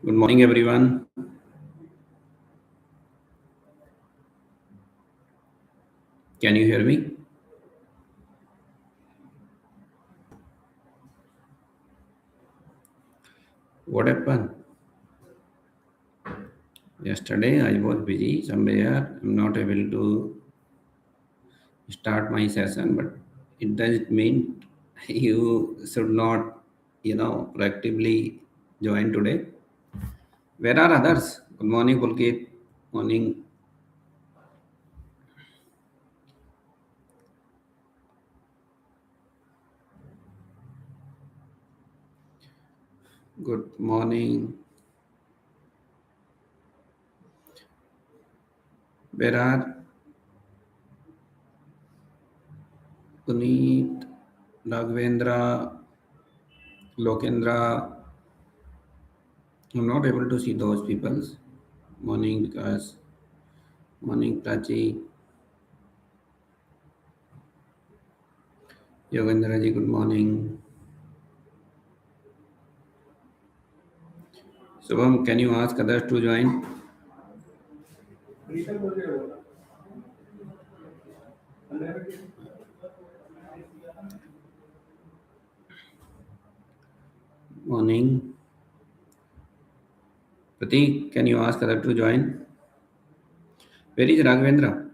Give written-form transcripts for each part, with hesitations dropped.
Good morning, everyone. Can you hear me? What happened? Yesterday I was busy somewhere. I'm not able to start my session, but it doesn't mean you should not, proactively join today. Where are others? Good morning, Pulkit. Morning. Good morning. Where are Puneet, Raghavendra, Lokendra? I'm not able to see those people. Morning, because morning, Prachi, Yogendra ji, good morning. Subham, can you ask others to join? Morning. Pratik, can you ask others to join? Where is Raghavendra?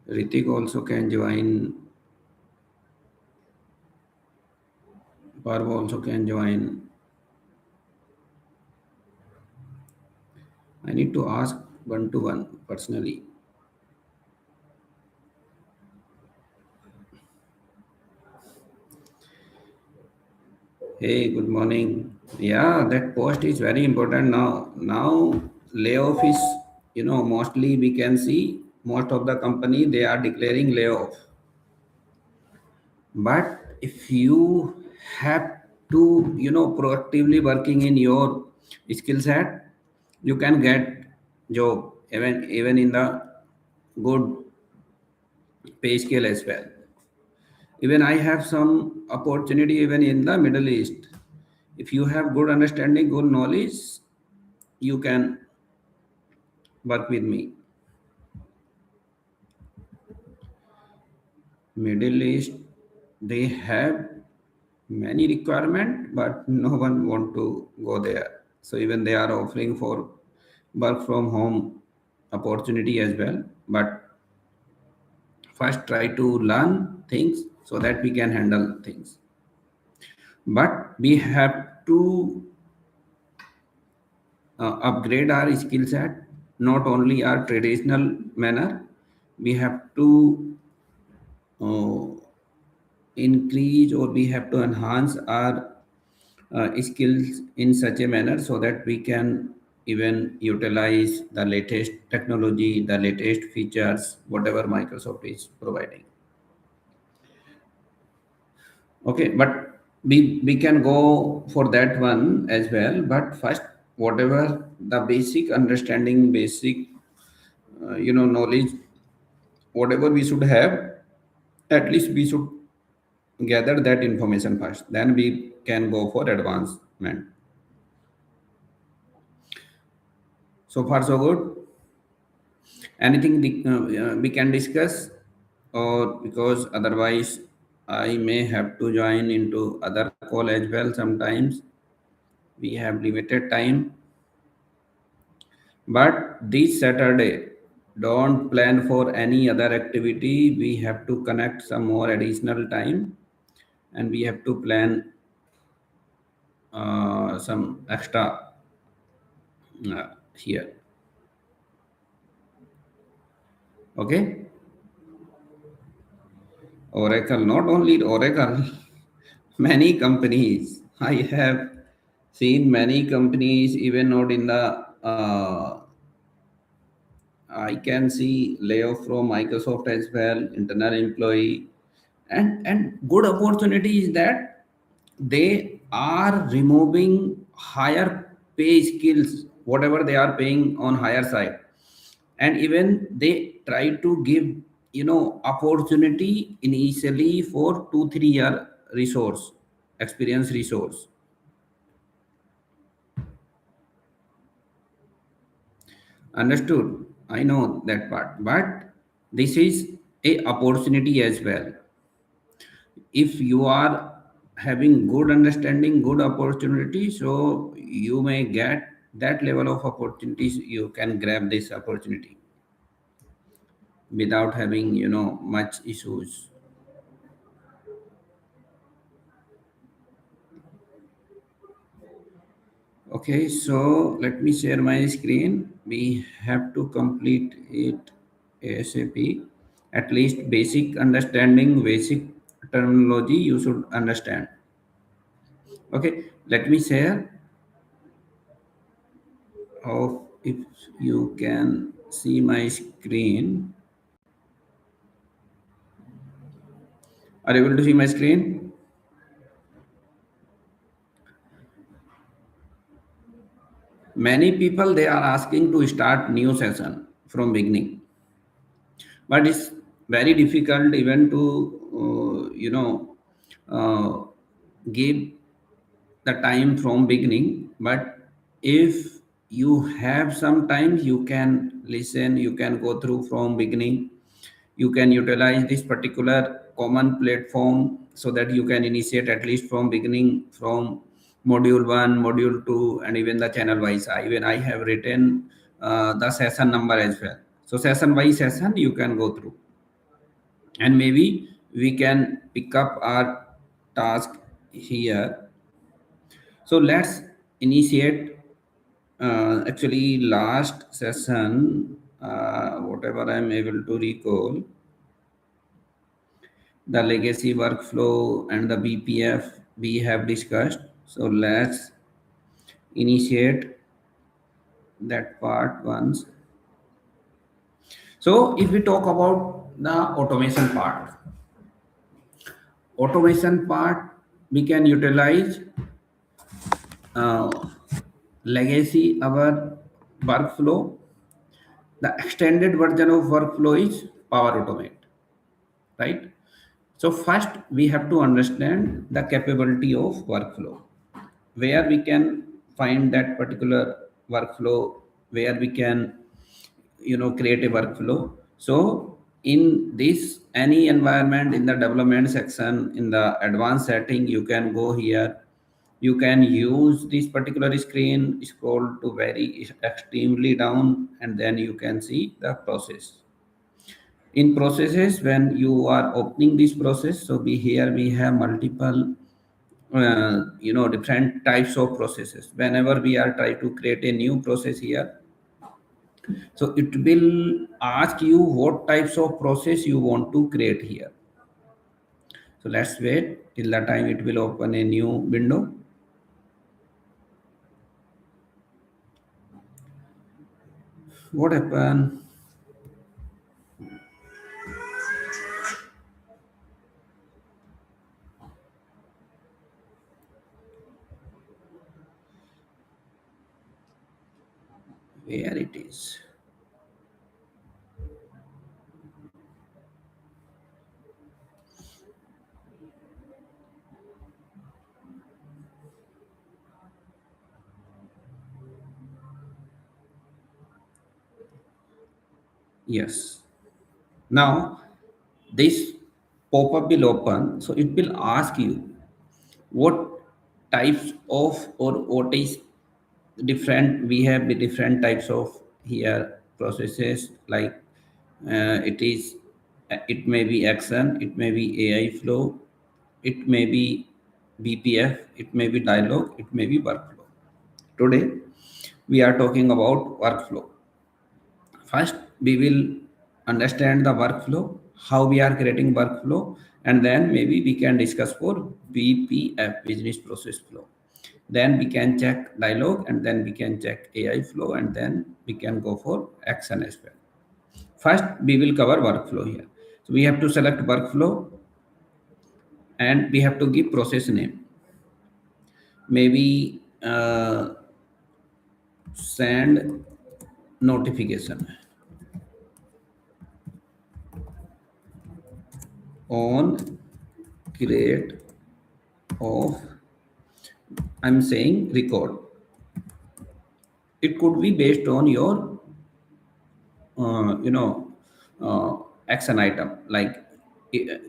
Ritik also can join. Parvo also can join. I need to ask one to one personally. Hey, good morning. Yeah, that post is very important now. Now layoff is, mostly we can see most of the company they are declaring layoff. But if you have to, proactively working in your skill set, you can get job even in the good pay scale as well. Even I have some opportunity even in the Middle East. If you have good understanding, good knowledge, you can work with me. Middle East, they have many requirement, but no one want to go there. So even they are offering for work from home opportunity as well. But first try to learn things so that we can handle things. But we have to upgrade our skill set, not only our traditional manner. We have to uh, increase or we have to enhance our skills in such a manner so that we can even utilize the latest technology, the latest features, whatever Microsoft is providing. Okay, but we can go for that one as well. But first, whatever the basic understanding, basic knowledge, whatever we should have, at least we should gather that information first. Then we can go for advancement. So far, so good. Anything we can discuss, or because otherwise I may have to join into other call as well sometimes. We have limited time, but this Saturday, don't plan for any other activity. We have to connect some more additional time, and we have to plan some extra here. Okay, Oracle, not only Oracle, many companies. I have seen many companies, even not in the. I can see layoff from Microsoft as well, internal employee, and good opportunity is that they are removing higher pay skills, whatever they are paying on higher side, and even they try to give opportunity initially for 2 3 year resource, experience resource. Understood? I know that part, but this is a opportunity as well. If you are having good understanding, good opportunity, so you may get that level of opportunities. You can grab this opportunity without having much issues. Okay, so let me share my screen. We have to complete it ASAP. At least basic understanding, basic terminology you should understand. Okay, let me share of if you can see my screen. Are you able to see my screen? Many people they are asking to start new session from beginning, but it's very difficult even to uh, give the time from beginning. But if you have some time, you can listen, you can go through from beginning, you can utilize this particular common platform so that you can initiate at least from beginning, from module 1, module 2, and even the channel wise. Even I have written the session number as well, so session by session you can go through, and maybe we can pick up our task here. So let's initiate. Actually, last session, whatever I'm able to recall, the legacy workflow and the BPF we have discussed. So let's initiate that part once. So if we talk about the automation part, we can utilize uh, legacy our workflow. The extended version of workflow is Power Automate, right? So first we have to understand the capability of workflow, where we can find that particular workflow, where we can create a workflow. So in this any environment, in the development section, in the advanced setting, you can go here, you can use this particular screen, scroll to very extremely down, and then you can see the process. In processes, when you are opening this process, so we here we have multiple different types of processes. Whenever we are trying to create a new process here, so it will ask you what types of process you want to create here. So let's wait till the time it will open a new window. What happened? Where it is? Yes. Now this pop-up will open, so it will ask you what types of, or what is different. We have the different types of here processes, like it is it may be action, it may be AI flow, it may be BPF, it may be dialogue, it may be workflow. Today we are talking about workflow. First, we will understand the workflow, how we are creating workflow, and then maybe we can discuss for BPF, business process flow. Then we can check dialogue, and then we can check AI flow, and then we can go for action as well. First, we will cover workflow here. So we have to select workflow, and we have to give process name. Maybe send notification. on create of, I'm saying record. It could be based on your uh, you know uh, action item, like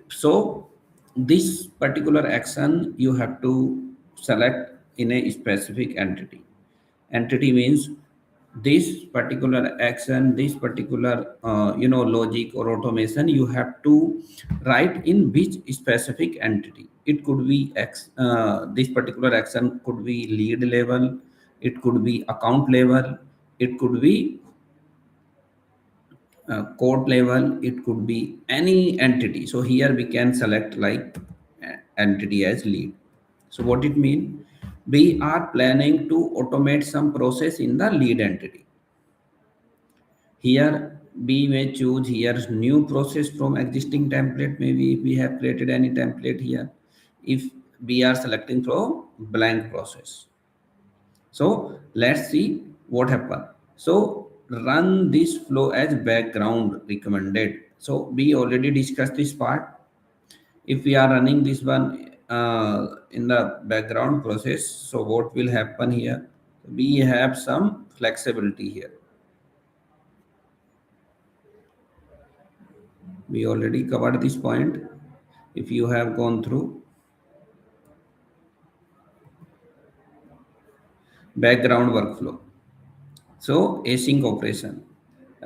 so this particular action you have to select in a specific entity means this particular action, this particular logic or automation you have to write in which specific entity. It could be this particular action could be lead level, it could be account level, it could be code level, it could be any entity. So here we can select like entity as lead. So what it mean, we are planning to automate some process in the lead entity. Here we may choose here new process from existing template. Maybe if we have created any template here, if we are selecting from blank process. So let's see what happened. So run this flow as background recommended. So we already discussed this part. If we are running this one in the background process, so what will happen here? We have some flexibility here. We already covered this point. If you have gone through background workflow, so async operation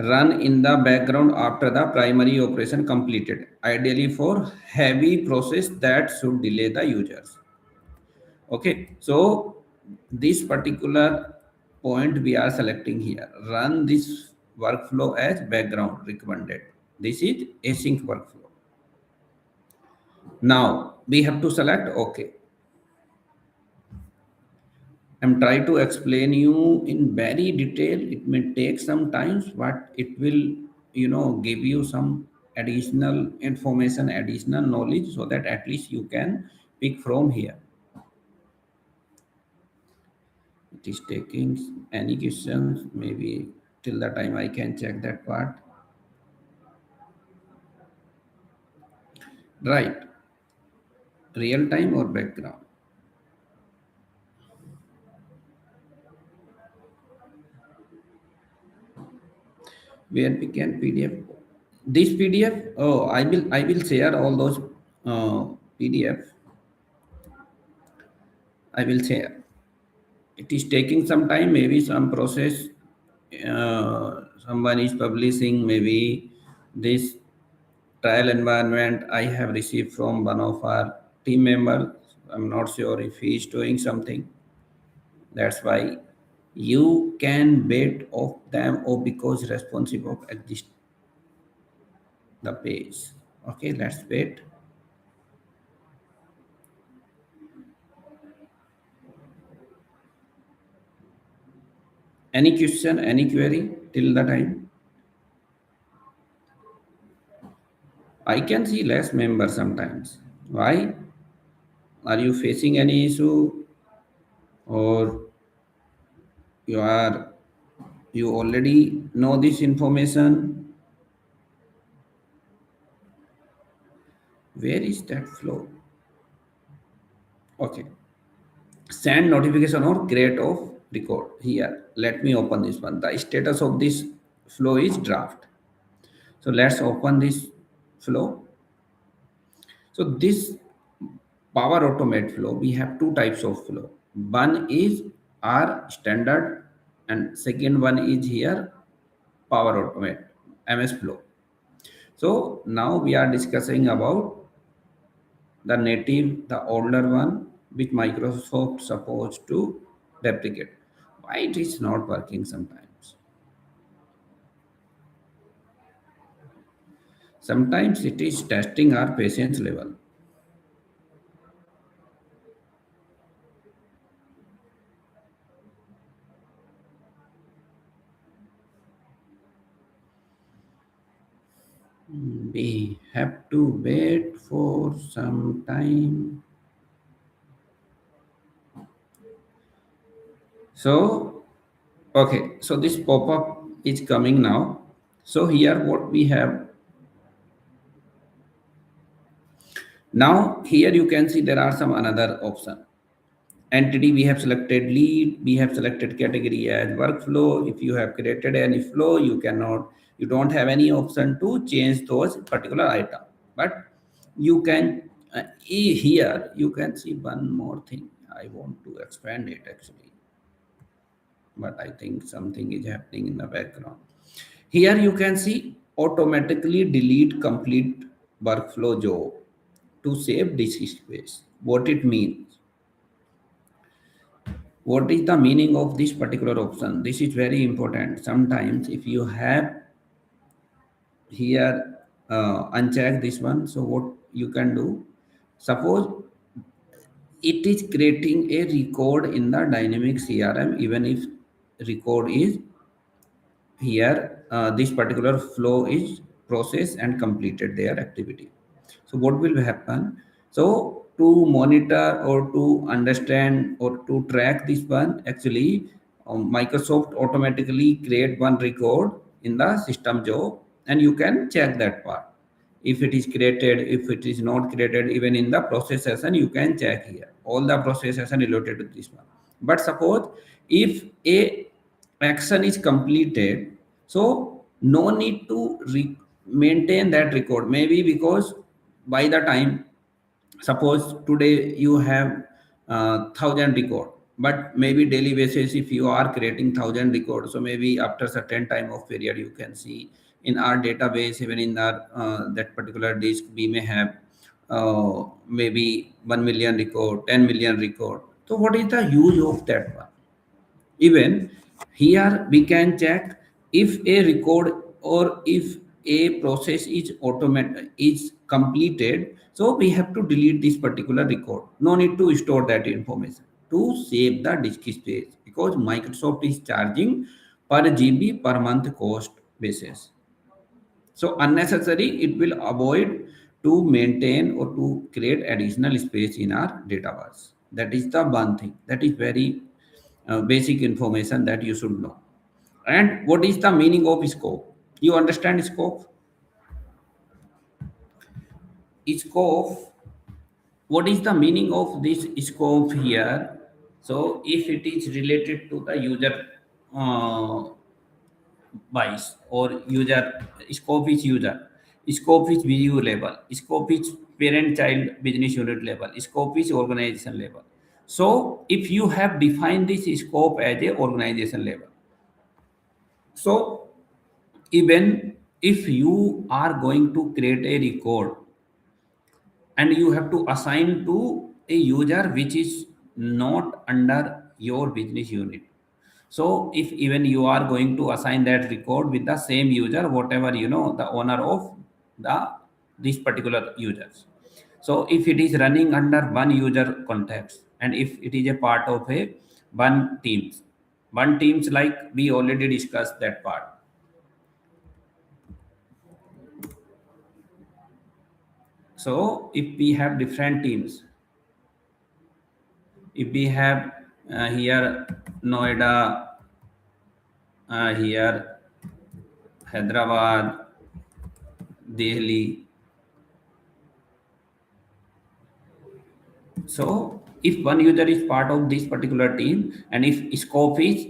run in the background after the primary operation completed, ideally for heavy process that should delay the users. Okay, so this particular point we are selecting here, run this workflow as background recommended. This is async workflow. Now we have to select OK. I'm trying to explain you in very detail. It may take some time, but it will, give you some additional information, additional knowledge, so that at least you can pick from here. It is taking any questions, maybe till the time I can check that part. Right. Real time or background? Where we can PDF. This PDF, oh, I will share all those PDF. I will share. It is taking some time, maybe some process. Someone is publishing, maybe this trial environment I have received from one of our team members. I'm not sure if he is doing something. That's why you can bet of them or because responsive of exist the page. Okay, let's wait. Any question, any query till the time? I can see less members sometimes. Why? Are you facing any issue, or you are you already know this information? Where is that flow? Okay. Send notification or create of record. Here, let me open this one. The status of this flow is draft. So let's open this flow. So this power automate flow, we have two types of flow. One is our standard, and second one is here power automate MS flow. So now we are discussing about the native, the older one, which Microsoft supposed to replicate. Why it is not working sometimes? Sometimes it is testing our patience level. We have to wait for some time. So, okay, so this pop-up is coming now. So here what we have, Now here you can see there are some another option. Entity, we have selected lead, we have selected category as workflow. If you have created any flow, you don't have any option to change those particular item. But you can, here you can see one more thing. I want to expand it actually, but I think something is happening in the background. Here you can see automatically delete complete workflow job to save disk space. What it means? What is the meaning of this particular option? This is very important. Sometimes if you have here uncheck this one, so what you can do, suppose it is creating a record in the dynamic CRM, even if record is here, this particular flow is processed and completed their activity. So what will happen? So to monitor or to understand or to track this one, actually Microsoft automatically create one record in the system job, and you can check that part. If it is created, if it is not created, even in the process session you can check here all the process session related to this one. But suppose if a action is completed, so no need to maintain that record, maybe because by the time, suppose today you have 1,000 record, but maybe daily basis if you are creating 1,000 records, so maybe after certain time of period you can see in our database, even in our that particular disk we may have maybe 1 million record, 10 million record. So what is the use of that one? Even here we can check if a record or if a process is automated is completed, so we have to delete this particular record. No need to store that information to save the disk space, because Microsoft is charging per GB per month cost basis. So unnecessary, it will avoid to maintain or to create additional space in our database. That is the one thing. That is very basic information that you should know. And what is the meaning of scope? You understand scope? Scope. What is the meaning of this scope here? So if it is related to the user bias or user, scope is user, scope is view level, scope is parent child business unit level, scope is organization level. So if you have defined this scope as a organization level, so even if you are going to create a record and you have to assign to a user which is not under your business unit, so if even you are going to assign that record with the same user, whatever the owner of the this particular users, so if it is running under one user context and if it is a part of a one teams, like we already discussed that part. So if we have different teams, if we have here Noida, here Hyderabad, Delhi. So if one user is part of this particular team and if scope is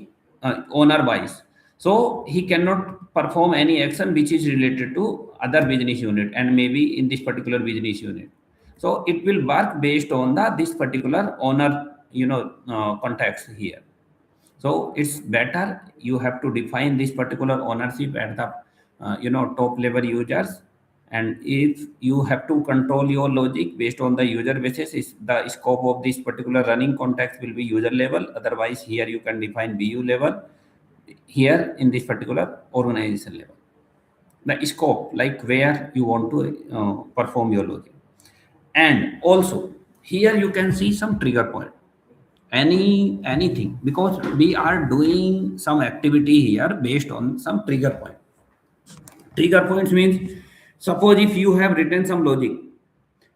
owner wise, so he cannot perform any action which is related to other business unit and maybe in this particular business unit. So it will work based on the this particular owner context here. So it's better you have to define this particular ownership at the top level users, and if you have to control your logic based on the user basis, is the scope of this particular running context will be user level. Otherwise here you can define BU level, here in this particular organization level the scope, like where you want to perform your logic. And also here you can see some trigger point, anything, because we are doing some activity here based on some trigger point. Trigger points means, suppose if you have written some logic,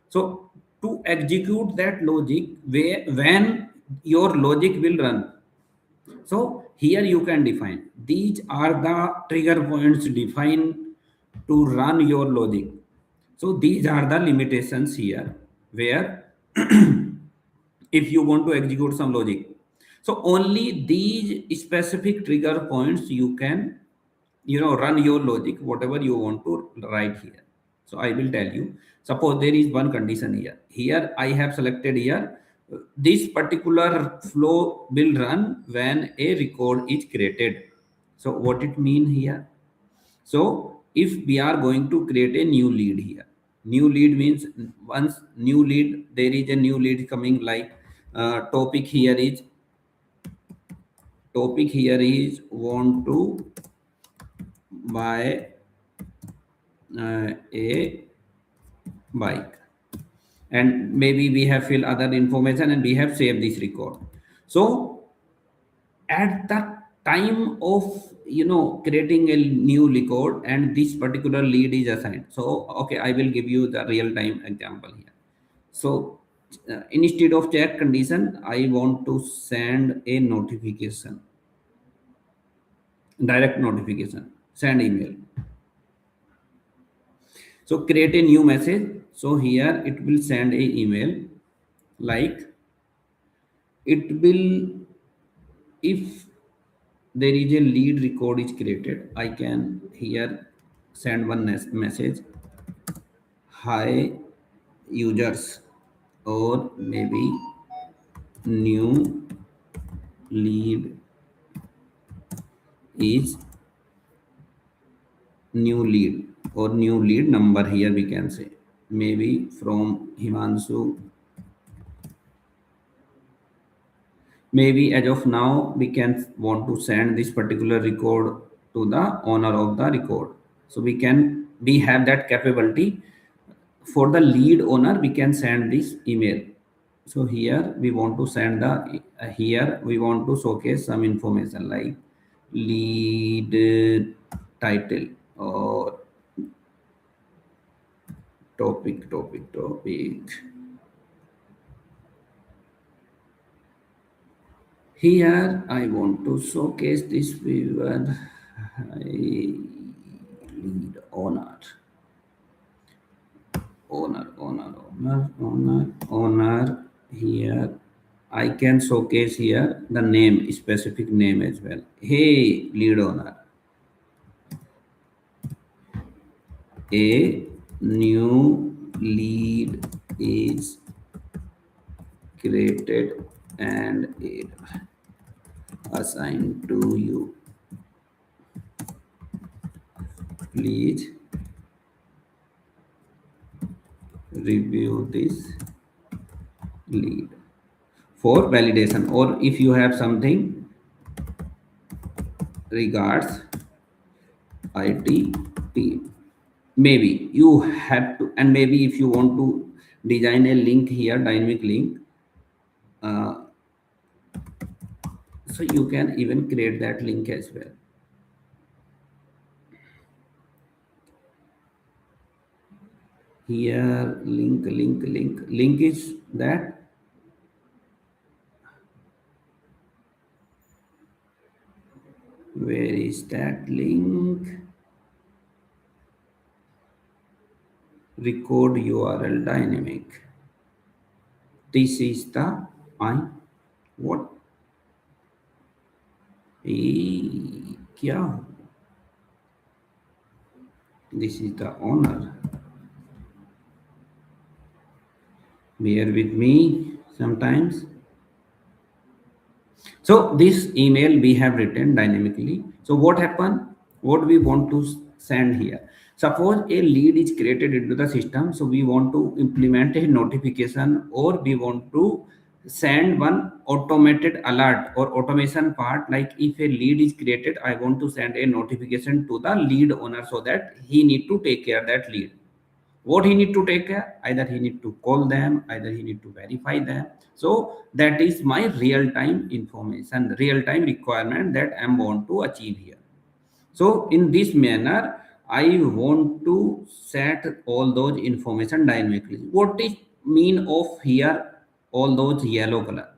so to execute that logic, when your logic will run, so here you can define these are the trigger points defined to run your logic. So these are the limitations here. where if you want to execute some logic, so only these specific trigger points you can, run your logic whatever you want to write here. So I will tell you, suppose there is one condition here. Here I have selected here, this particular flow will run when a record is created. So what it mean here? So if we are going to create a new lead here, new lead means, once new lead, there is a new lead coming, like topic here is, want to buy a bike, and maybe we have filled other information and we have saved this record. So at the time of, creating a new record, and this particular lead is assigned. So okay, I will give you the real time example here. So instead of chat condition, I want to send a notification, direct notification, send email. So create a new message. So here it will send a email, like it will, if there is a lead record is created, I can here send one message, hi users, or maybe new lead is, new lead or new lead number, here we can say maybe from Himanshu. Maybe as of now we can want to send this particular record to the owner of the record. So we have that capability. For the lead owner we can send this email. So here we want to send the, here we want to showcase some information like lead title or topic. Here I want to showcase this viewer, lead owner. Here I can showcase here the name, specific name as well. Hey lead owner, a new lead is created and it assigned to you. Please review this lead for validation, or if you have something, regards IT team. Maybe you have to, and maybe if you want to design a link here, dynamic link, uh, so you can even create that link as well. Here link is that, where is that link? Record URL dynamic. This is the I what क्या हो? This is the owner. Bear with me sometimes. So this email we have written dynamically. So what happened? What we want to send here? Suppose a lead is created into the system. So we want to implement a notification, or we want to send one automated alert or automation part. Like if a lead is created, I want to send a notification to the lead owner so that he need to take care of that lead. What he need to take care? Either he need to call them, either he need to verify them. So that is my real time information, real time requirement that I want to achieve here. So in this manner I want to set all those information dynamically. What is mean of here all those yellow color?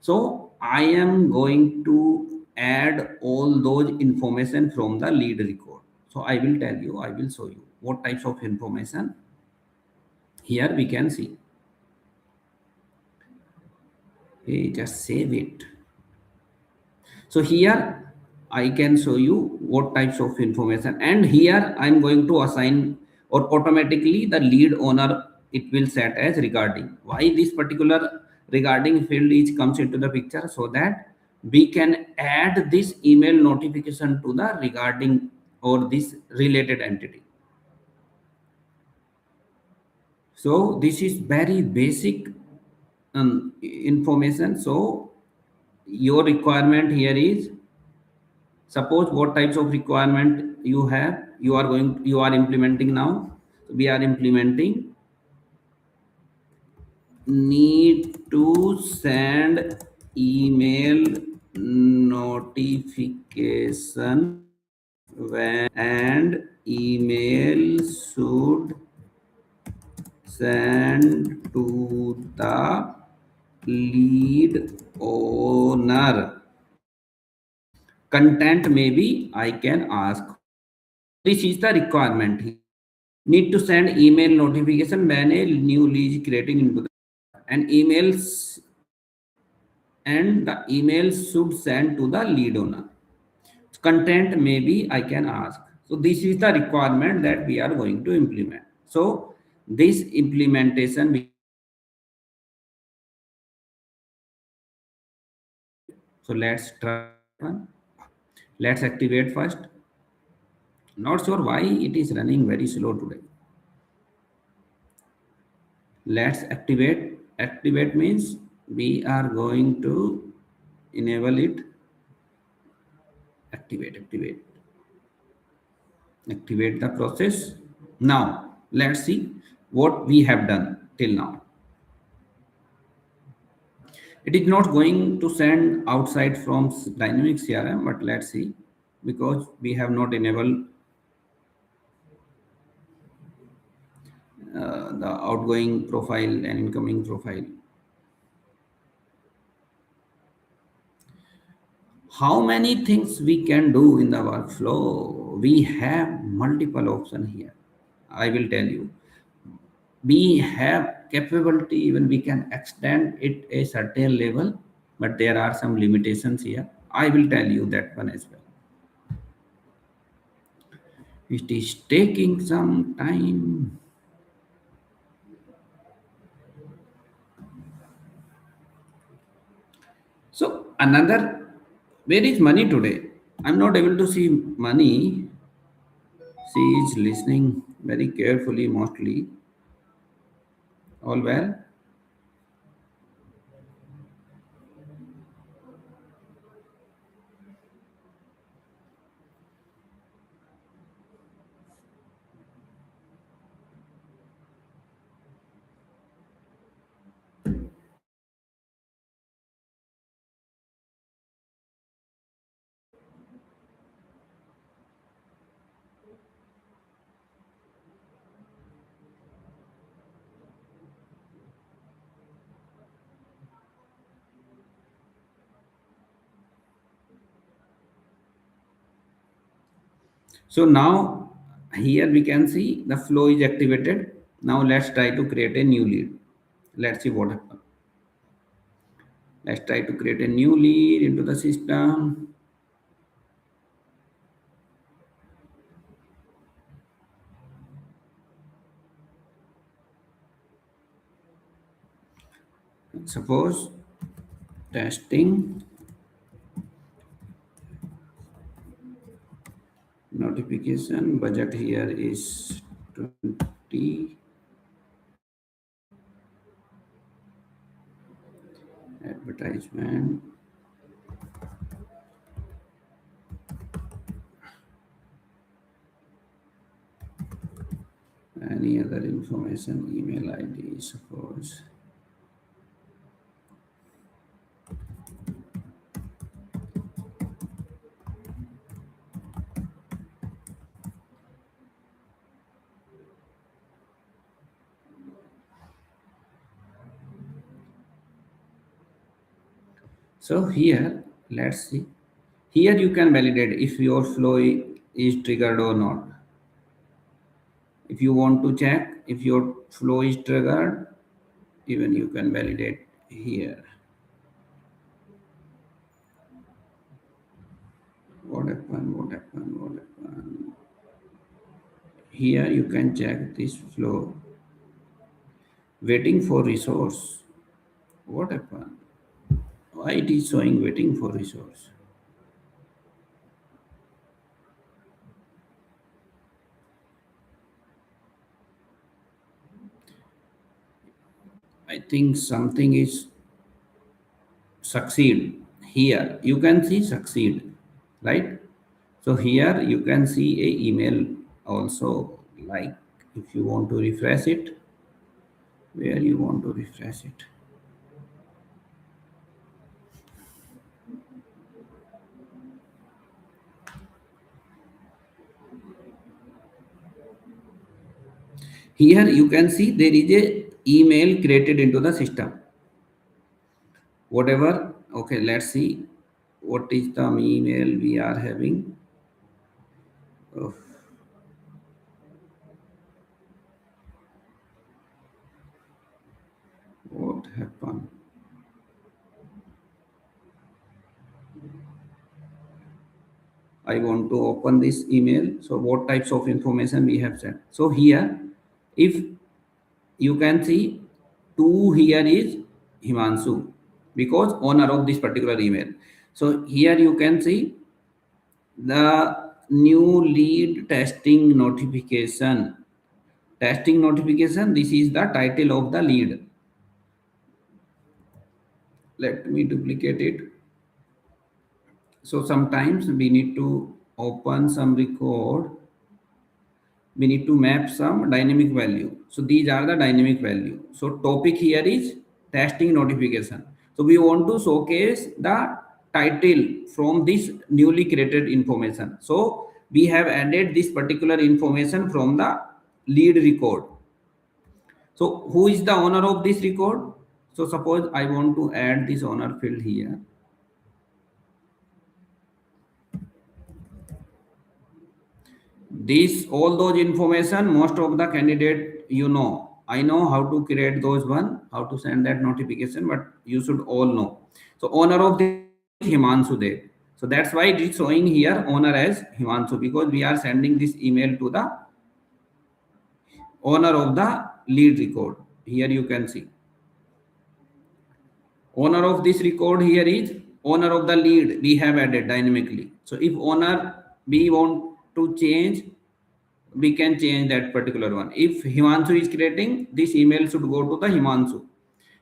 So I am going to add all those information from the lead record. So I will tell you, I will show you what types of information here we can see. Hey, just save it. So here I can show you what types of information, and here I'm going to assign or automatically the lead owner it will set as regarding. Why this particular regarding field is comes into the picture, so that we can add this email notification to the regarding or this related entity. So this is very basic information. So your requirement here is, suppose what types of requirement you have, you are implementing now. We are implementing need to send email notification when, and email should send to the lead owner. Content maybe I can ask. This is the requirement. Need to send email notification when a new lead is creating into the, and emails, and the email should send to the lead owner. Content maybe I can ask. So this is the requirement that we are going to implement. So this implementation so let's try one. Let's activate first. Not sure why it is running very slow today. Let's activate. Activate means we are going to enable it. Activate the process. Now let's see what we have done till now. It is not going to send outside from dynamic CRM, but let's see, because we have not enabled the outgoing profile and incoming profile. How many things we can do in the workflow? We have multiple options here. I will tell you. We have capability, even we can extend it a certain level, but there are some limitations here. I will tell you that one as well. It is taking some time. So another, where is money today? I'm not able to see money. She is listening very carefully, mostly. All well. So now here we can see the flow is activated. Now let's try to create a new lead. Let's see what happens. Let's try to create a new lead into the system. Suppose testing notification budget here is 20, advertisement, any other information, email ID, suppose. So here, let's see. Here you can validate if your flow is triggered or not. If you want to check if your flow is triggered, even you can validate here. Here you can check this flow. Waiting for resource. What happened? Why it is showing waiting for resource? I think something is succeed. Here you can see succeed, right? So here you can see a email also, like if you want to refresh it, where you want to refresh it. Here you can see there is a email created into the system. Whatever, okay, let's see what is the email we are having. Oh, what happened? I want to open this email. So what types of information we have sent. So here, if you can see, two here is Himanshu because owner of this particular email. So here you can see the new lead testing notification. Testing notification, this is the title of the lead. Let me duplicate it. So sometimes we need to open some record, we need to map some dynamic value. So these are the dynamic value. So topic here is testing notification. So we want to showcase the title from this newly created information. So we have added this particular information from the lead record. So who is the owner of this record? So suppose I want to add this owner field here. This all those information, most of the candidate, I know how to create those one, how to send that notification, but you should all know. So owner of the Himanshu Dev. So that's why it is showing here owner as Himanshu, because we are sending this email to the owner of the lead record. Here you can see owner of this record here is owner of the lead we have added dynamically. So if owner we want to change, we can change that particular one. If Himanshu is creating, this email should go to the Himanshu.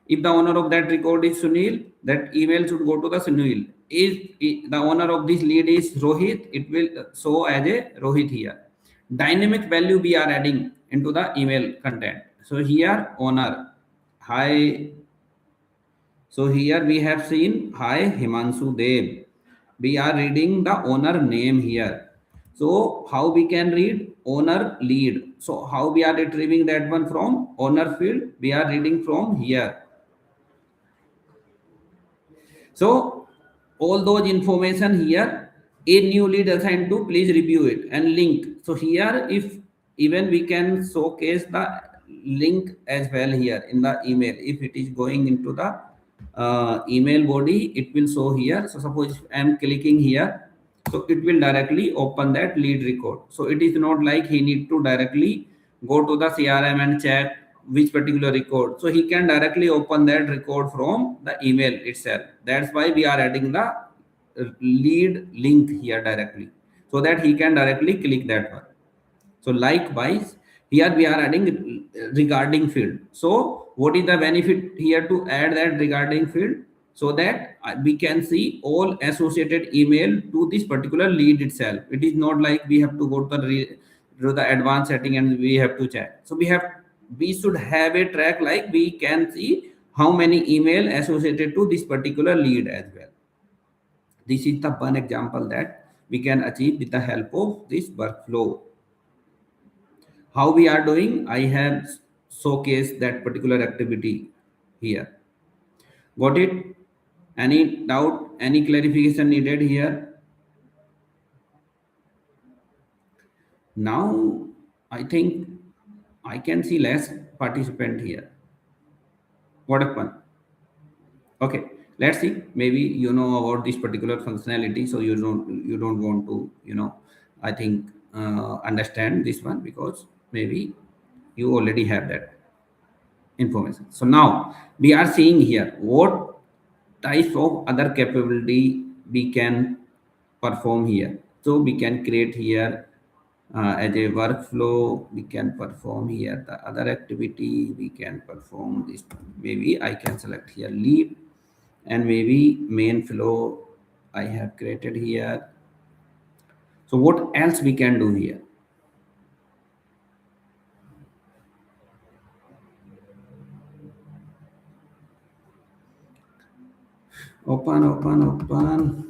If the owner of that record is Sunil, that email should go to the Sunil. If the owner of this lead is Rohit, it will show as a Rohit here. Dynamic value we are adding into the email content. So here owner, hi. So here we have seen hi Himanshu Dev. We are reading the owner name here. So how we can read owner lead? So how we are retrieving that one from owner field? We are reading from here. So all those information here, a new lead assigned to, please review it and link. So here, if even we can showcase the link as well here in the email. If it is going into the email body, it will show here. So suppose if I am clicking here, so it will directly open that lead record. So it is not like he need to directly go to the CRM and check which particular record. So he can directly open that record from the email itself. That's why we are adding the lead link here directly, so that he can directly click that one. So likewise, here we are adding regarding field. So what is the benefit here to add that regarding field? So that we can see all associated email to this particular lead itself. It is not like we have to go to the advanced setting and we have to check. So we should have a track, like we can see how many email associated to this particular lead as well. This is the one example that we can achieve with the help of this workflow. How we are doing, I have showcased that particular activity here. Got it? Any doubt, any clarification needed here? Now I think I can see less participant here. What happened? Okay, let's see. Maybe you know about this particular functionality, so you don't want to, I think understand this one because maybe you already have that information. So now we are seeing here what types of other capability we can perform here. So we can create here as a workflow, we can perform here the other activity, we can perform this one. Maybe I can select here lead and maybe main flow I have created here. So what else we can do here? Open.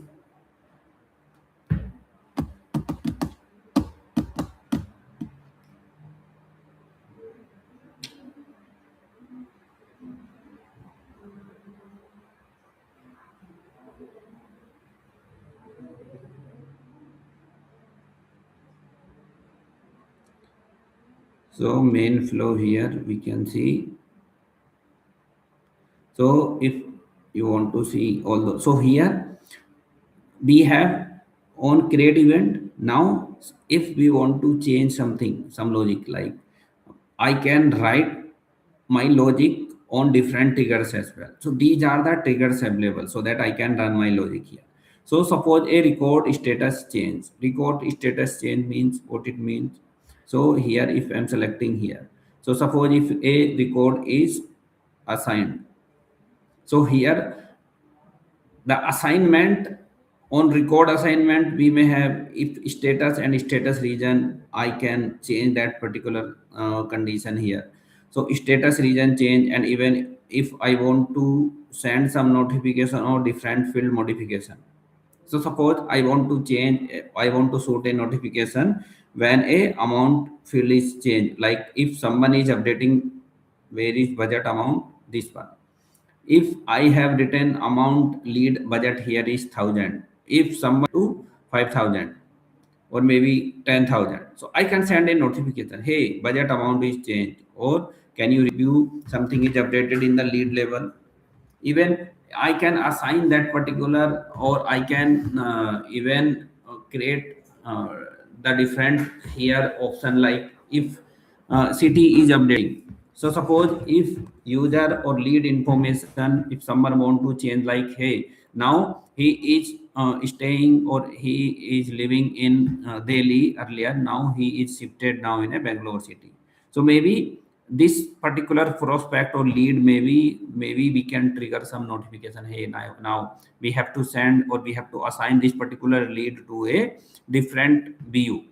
So main flow here we can see. So if you want to see all the, so here we have on create event. Now if we want to change something, some logic, like I can write my logic on different triggers as well. So these are the triggers available so that I can run my logic here. So suppose a record status change. Record status change means what it means. So here if I'm selecting here, so suppose if a record is assigned, so here the assignment, on record assignment we may have if status and status region, I can change that particular condition here. So status region change, and even if I want to send some notification or different field modification. So suppose I want to change, I want to shoot a notification when a amount field is changed, like if someone is updating where is budget amount, this one. If I have written amount lead budget here is 1000, if someone to 5000 or maybe 10,000, so I can send a notification, hey, budget amount is changed, or can you review something is updated in the lead level. Even I can assign that particular, or I can even create the different here option, like if city is updating. So suppose if user or lead information, if someone want to change, like hey, now he is staying or he is living in Delhi earlier, now he is shifted now in a Bangalore city. So maybe this particular prospect or lead, maybe we can trigger some notification, hey, now we have to send or we have to assign this particular lead to a different BU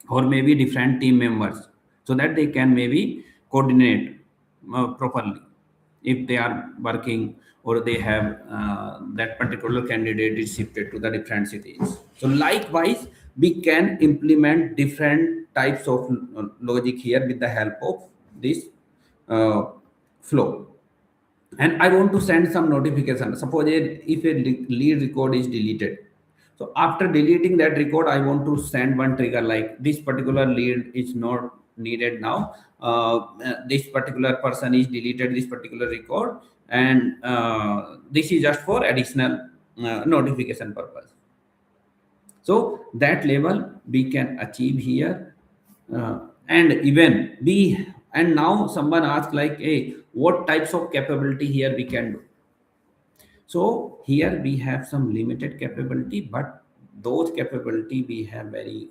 or maybe different team members, so that they can maybe coordinate properly if they are working, or they have that particular candidate is shifted to the different cities. So likewise we can implement different types of logic here with the help of this uh, flow. And I want to send some notification. Suppose if a lead record is deleted, so after deleting that record, I want to send one trigger, like this particular lead is not needed now. This particular person is deleted this particular record, and this is just for additional notification purpose. So that level we can achieve here. And even we, and now someone asks like, hey, what types of capability here we can do? So here we have some limited capability, but those capability we have very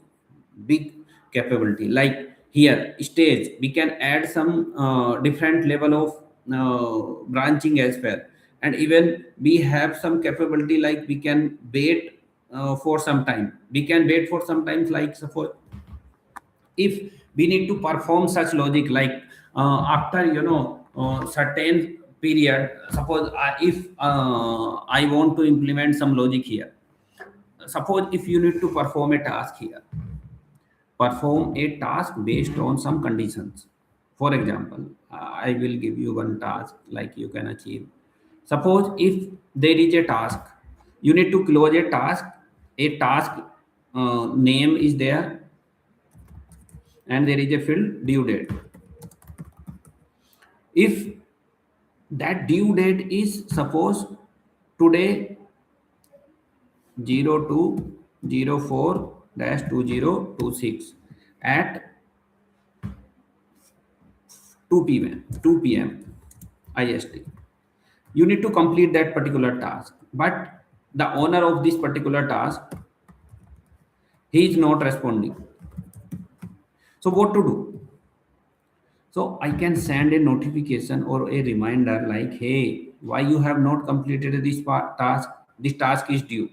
big capability. Like here stage, we can add some different level of branching as well. And even we have some capability, like we can wait for some time. We can wait for some times, like suppose if we need to perform such logic, like after certain period, suppose if I want to implement some logic here. Suppose if you need to perform a task here, perform a task based on some conditions. For example, I will give you one task like you can achieve. Suppose if there is a task, you need to close a task name is there, and there is a field due date. If that due date is suppose today 02/04 dash 2026 at 2 p.m. ist. You need to complete that particular task, but the owner of this particular task, he is not responding. So what to do? So I can send a notification or a reminder like, hey, why you have not completed this task? This task is due.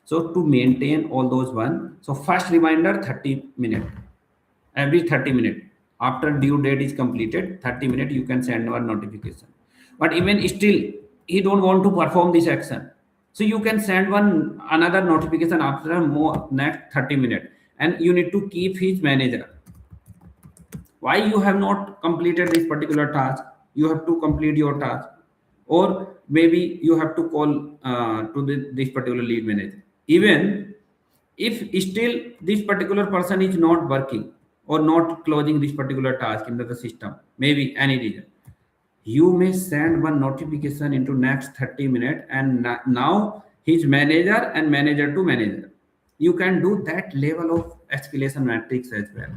So to maintain all those one, so first reminder 30 minutes, every 30 minutes after due date is completed, 30 minutes you can send one notification. But even still, he don't want to perform this action. So you can send one another notification after more next 30 minutes, and you need to keep his manager why you have not completed this particular task. You have to complete your task, or maybe you have to call to this particular lead manager. Even if still this particular person is not working or not closing this particular task into the system, maybe any reason, you may send one notification into next 30 minutes, and now his manager and manager to manager, you can do that level of escalation matrix as well.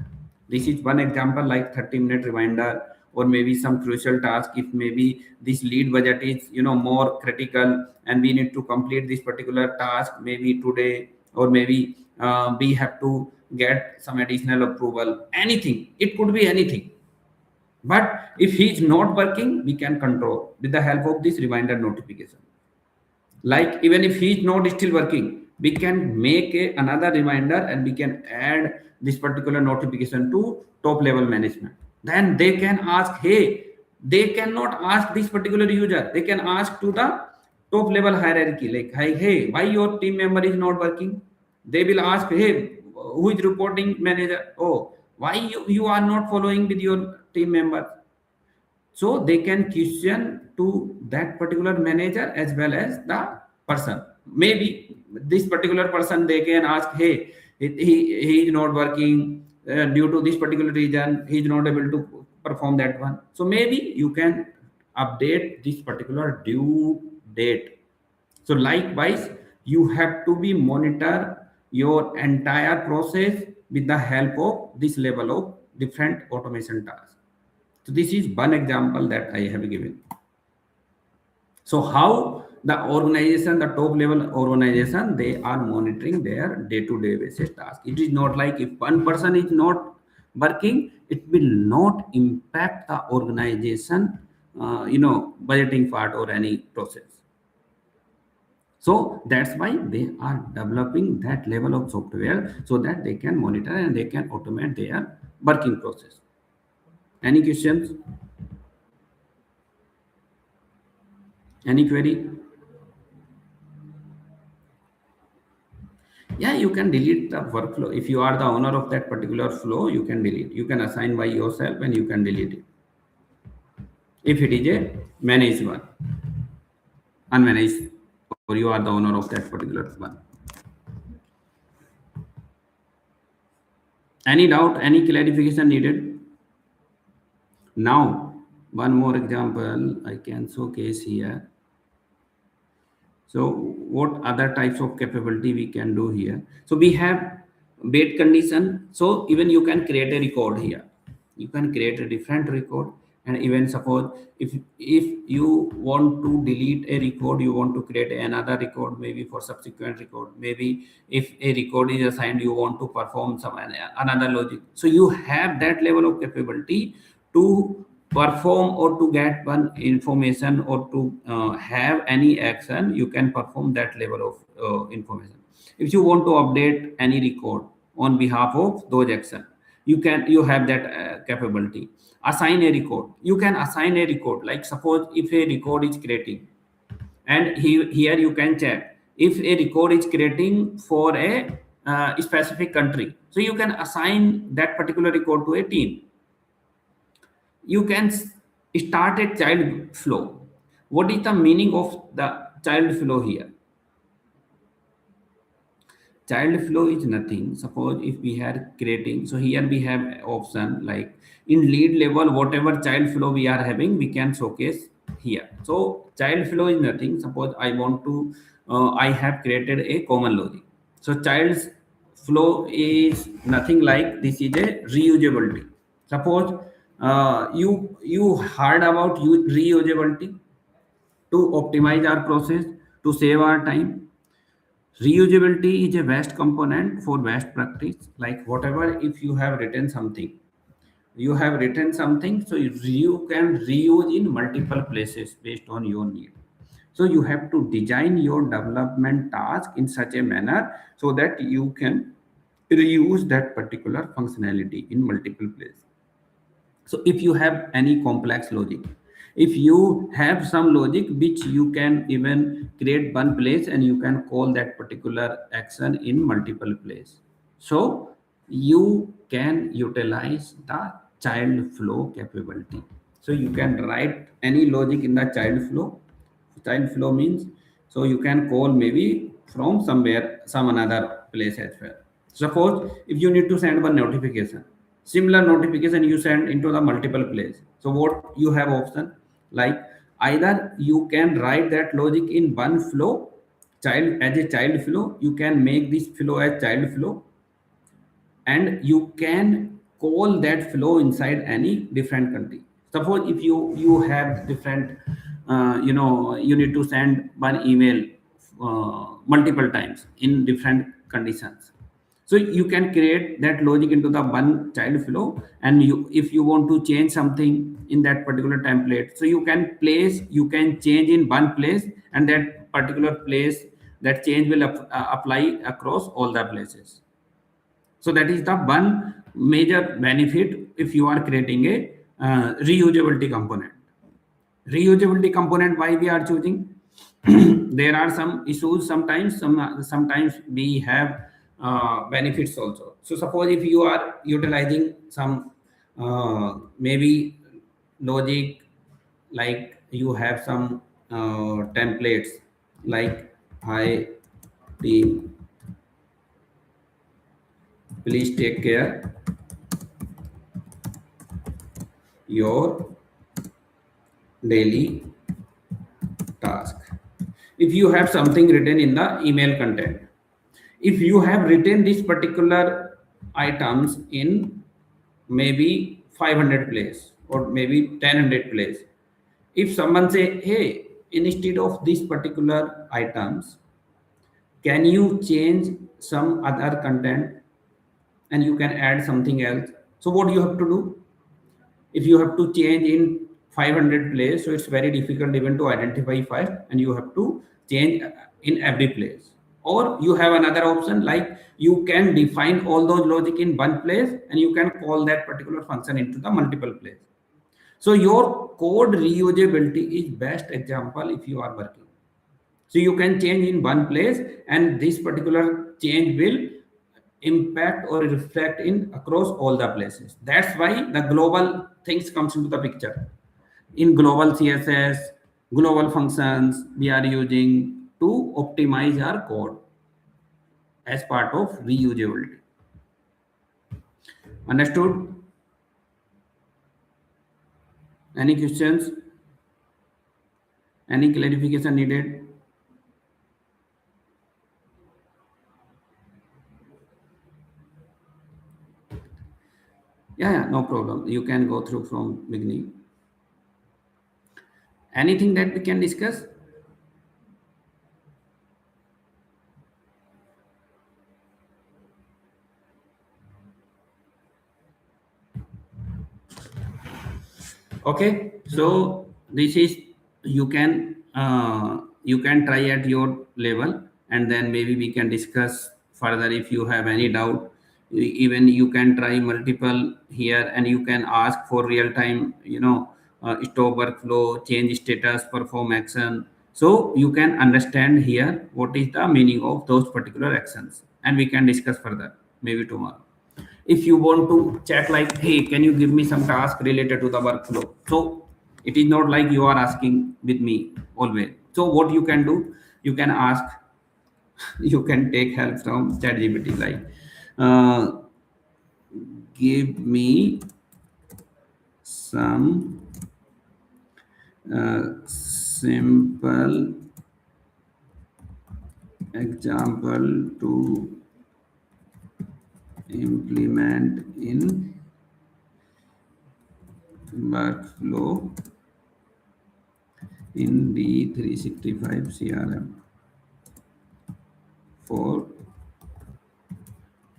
This is one example, like 30-minute reminder, or maybe some crucial task. If maybe this lead budget is more critical and we need to complete this particular task maybe today, or maybe we have to get some additional approval, anything, it could be anything. But if he is not working, we can control with the help of this reminder notification. Like even if he is not still working, we can make another reminder, and we can add this particular notification to top level management. Then they can ask, hey, they cannot ask this particular user, they can ask to the top level hierarchy, like, hey, why your team member is not working? They will ask, hey, who is reporting manager? Oh, why you are not following with your team member? So they can question to that particular manager as well as the person. Maybe this particular person, they can ask, hey, he is not working due to this particular reason, he is not able to perform that one. So maybe you can update this particular due date. So likewise, you have to be monitor your entire process with the help of this level of different automation tasks. So this is one example that I have given. So how the organization, the top level organization, they are monitoring their day-to-day basis task. It is not like if one person is not working, it will not impact the organization, budgeting part or any process. So that's why they are developing that level of software so that they can monitor and they can automate their working process. Any questions? Any query? Yeah, you can delete the workflow. If you are the owner of that particular flow, you can delete. You can assign by yourself and you can delete it. If it is a managed one, unmanaged, or you are the owner of that particular one. Any doubt, any clarification needed? Now, one more example I can showcase here. So what other types of capability we can do here? So we have wait condition. So even you can create a record here. You can create a different record, and even suppose if you want to delete a record, you want to create another record maybe for subsequent record. Maybe if a record is assigned, you want to perform some another logic. So you have that level of capability to perform or to get one information or to have any action. You can perform that level of information. If you want to update any record on behalf of those action, you have that capability. Assign a record, you can assign a record. Like suppose if a record is creating, and here you can check if a record is creating for a specific country, so you can assign that particular record to a team. You can start a child flow. What is the meaning of the child flow here? Child flow is nothing. Suppose if we are creating, so here we have option like in lead level, whatever child flow we are having, we can showcase here. So child flow is nothing. Suppose I want to I have created a common logic. So child's flow is nothing like this is a reusability. Suppose you heard about reusability to optimize our process, to save our time. Reusability is a best component for best practice. Like whatever, if you have written something, so you can reuse in multiple places based on your need. So you have to design your development task in such a manner so that you can reuse that particular functionality in multiple places. So if you have any complex logic, if you have some logic which you can even create one place and you can call that particular action in multiple place, so you can utilize the child flow capability. So you can write any logic in the child flow means, so you can call maybe from somewhere some another place as well. Suppose if you need to send one notification, similar notification you send into the multiple place, so what you have option, like either you can write that logic in one flow, child as a child flow, you can make this flow as child flow, and you can call that flow inside any different country. Suppose if you have different, you need to send one email multiple times in different conditions, so you can create that logic into the one child flow, and you, if you want to change something in that particular template, so you can change in one place, and that particular place, that change will apply across all the places. So that is the one major benefit if you are creating a reusability component. Reusability component, why we are choosing? There are some issues sometimes. Sometimes we have benefits also. So suppose if you are utilizing some maybe logic, like you have some templates, like hi team, please take care your daily task. If you have something written in the email content, if you have written this particular items in maybe 500 place or maybe 1000 place, if someone say, hey, instead of these particular items, can you change some other content and you can add something else? So what you have to do, if you have to change in 500 place, so it's very difficult even to identify five, and you have to change in every place. Or you have another option, like you can define all those logic in one place and you can call that particular function into the multiple place. So your code reusability is best example if you are working. So you can change in one place and this particular change will impact or reflect in across all the places. That's why the global things comes into the picture. In global CSS, global functions we are using to optimize our code as part of reusability. Understood? Any questions? Any clarification needed? Yeah, no problem. You can go through from beginning. Anything that we can discuss? Okay, so this is, you can try at your level, and then maybe we can discuss further if you have any doubt. Even you can try multiple here, and you can ask for real time, stop workflow, change status, perform action. So you can understand here what is the meaning of those particular actions, and we can discuss further maybe tomorrow. If you want to check, like, hey, can you give me some task related to the workflow, so it is not like you are asking with me always. So what you can do, you can ask, you can take help from ChatGPT, like, uh, give me some simple example to implement in workflow in D365 CRM for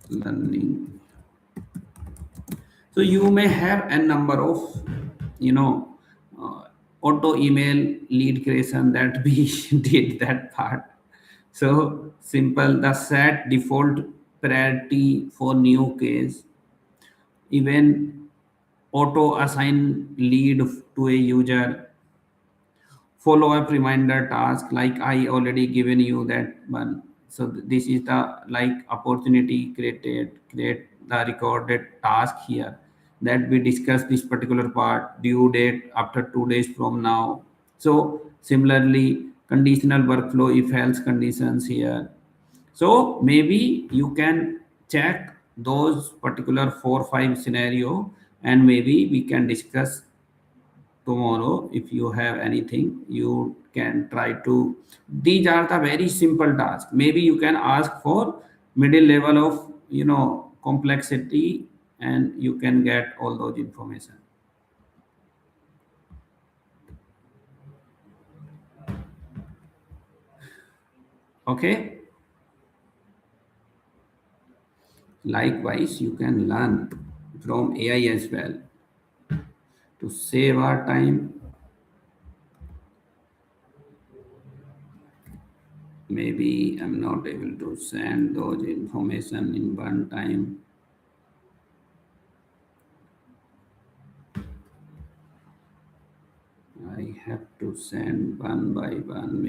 learning. So you may have a number of, you know, auto email lead creation that we did that part. So simple, the set default priority for new case, even auto assign lead to a user, follow up reminder task like I already given you that one. So this is the like opportunity create the recorded task here that we discuss this particular part due date after 2 days from now. So similarly conditional workflow if else conditions here. So maybe you can check those particular 4 5 scenario, and maybe we can discuss tomorrow. If you have anything, you can try to, these are the very simple tasks. Maybe you can ask for middle level of, complexity, and you can get all those information. Okay, likewise you can learn from AI as well to save our time. Maybe I'm not able to send those information in one time. I have to send one by one.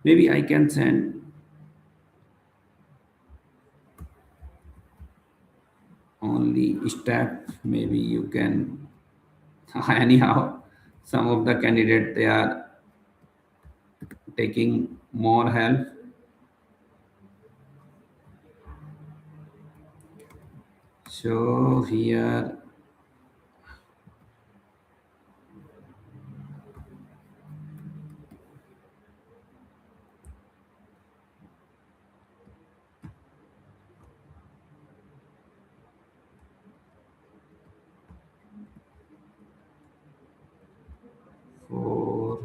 Maybe I can send only step. Maybe you can anyhow. Some of the candidate they are taking more help. So here, for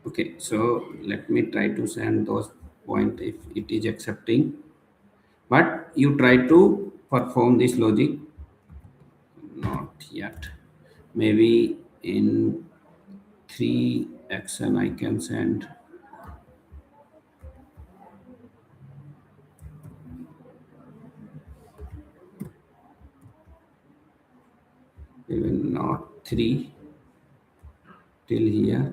okay, so let me try to send those point if it is accepting. But you try to perform this logic. Not yet. Maybe in 3 action I can send. Even not 3 till here.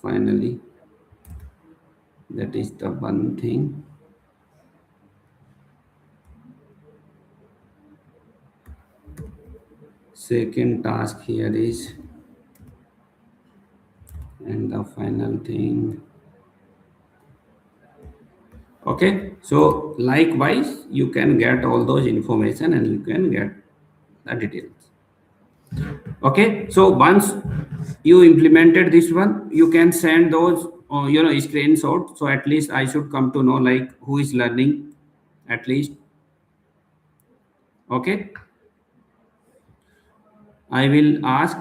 Finally, that is the one thing. Second task here is, and the final thing. Okay, so likewise you can get all those information and you can get the details. Okay, so once you implemented this one, you can send those screenshot, so at least I should come to know like who is learning at least. Okay, I will ask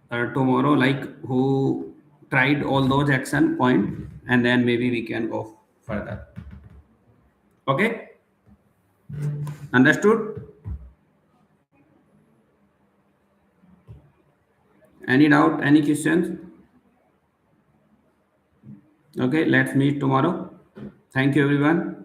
tomorrow like who tried all those action point, and then maybe we can go further. Okay, understood? Any doubt, any questions? Okay, let's meet tomorrow. Thank you everyone.